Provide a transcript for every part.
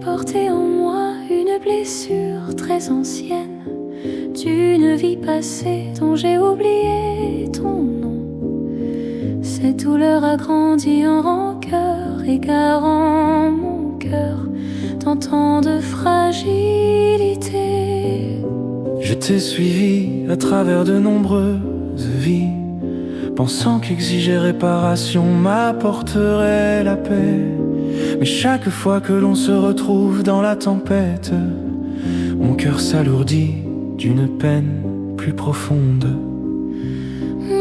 porté en moi une blessure très ancienne d'une vie passée dont j'ai oublié ton nom. Cette douleur a grandi en rancœur, égarant mon cœur dans tant de fragilité. Je t'ai suivi à travers de nombreuses vies, pensant qu'exiger réparation m'apporterait la paix. Mais chaque fois que l'on se retrouve dans la tempête, mon cœur s'alourdit d'une peine plus profonde.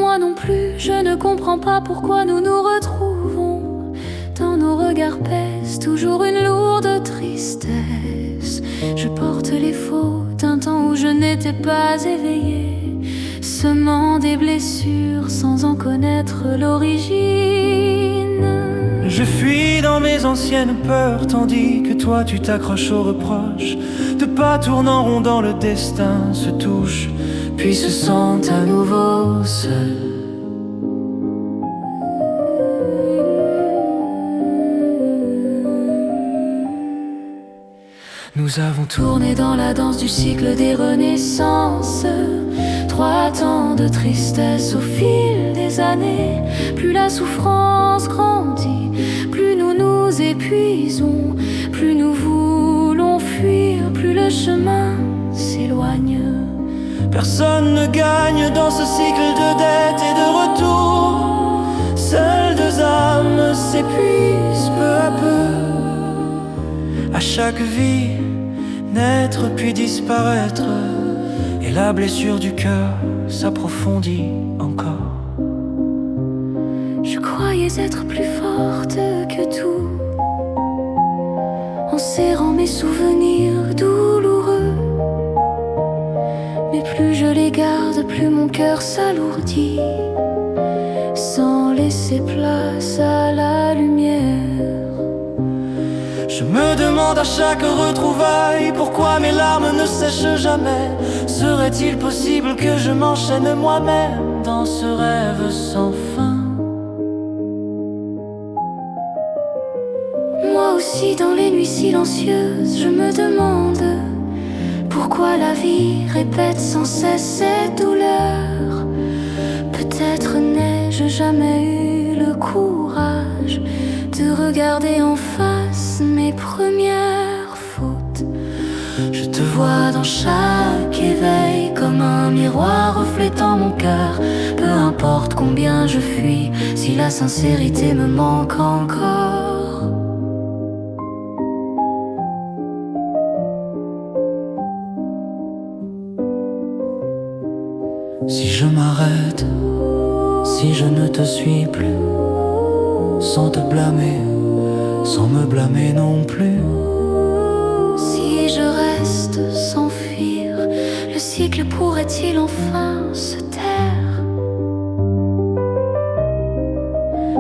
Moi non plus, je ne comprends pas pourquoi nous nous retrouvons. Dans nos regards pèse toujours une lourde tristesse. Je porte les fautes d'un temps où je n'étais pas éveillée, semant des blessures sans en connaître l'origine. Je fuis dans mes anciennes peurs, tandis que toi tu t'accroches aux reproches. De pas tournant rond dans le destin se touchent, puis se sentent à nouveau seuls. Nous avons tourné dans la danse du cycle des renaissances. 3 temps de tristesse au fil des années. Plus la souffrance grandit, plus nous nous épuisons, plus nous voulons fuir, plus le chemin s'éloigne. Personne ne gagne dans ce cycle de dette et de retour. Seules 2 âmes s'épuisent peu à peu. À chaque vie, naître puis disparaître, et la blessure du cœur s'approfondit encore. Je croyais être plus forte que tout, en serrant mes souvenirs douloureux. Mais plus je les garde, plus mon cœur s'alourdit, sans laisser place à la lumière. Je me demande à chaque retrouvaille pourquoi mes larmes ne sèchent jamais. Serait-il possible que je m'enchaîne moi-même dans ce rêve sans fin? Moi aussi, dans les nuits silencieuses, je me demande pourquoi la vie répète sans cesse cette douleur. Peut-être n'ai-je jamais eu le courage de regarder en face mes premières fautes. Je te Vois dans chaque éveil comme un miroir reflétant mon cœur. Peu importe combien je fuis, si la sincérité me manque encore. Si je m'arrête, si je ne te suis plus, sans te blâmer, sans me blâmer non plus. Si je reste sans fuir, le cycle pourrait-il enfin se taire?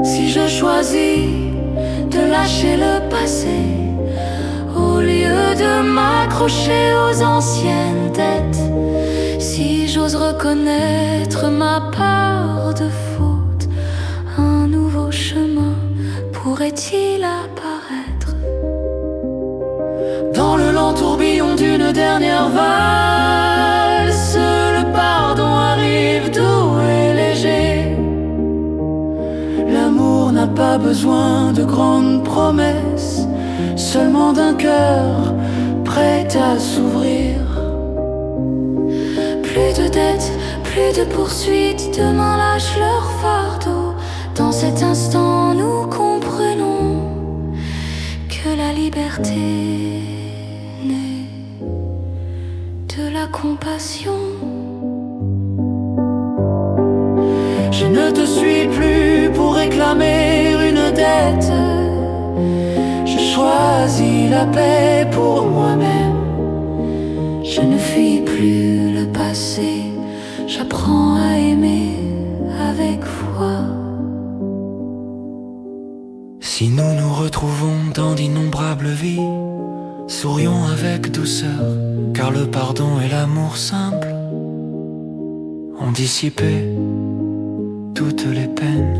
Si je choisis de lâcher le passé, au lieu de m'accrocher aux anciennes dettes, si j'ose reconnaître ma part de faute, un nouveau chemin pourrait-il apparaître? Dans le lent tourbillon d'une dernière valse, le pardon arrive doux et léger. L'amour n'a pas besoin de grandes promesses, seulement d'un cœur prêt à s'ouvrir. Plus de dettes, plus de poursuites, demain lâche leur fardeau. Dans cet instant, nous comprenons que la liberté naît de la compassion. Je ne te suis plus pour réclamer une dette. Je choisis la paix pour moi-même. Je ne fuis plus le passé, j'apprends à aimer avec foi. Si nous nous retrouvons dans d'innombrables vies, sourions avec douceur, car le pardon et l'amour simple ont dissipé toutes les peines.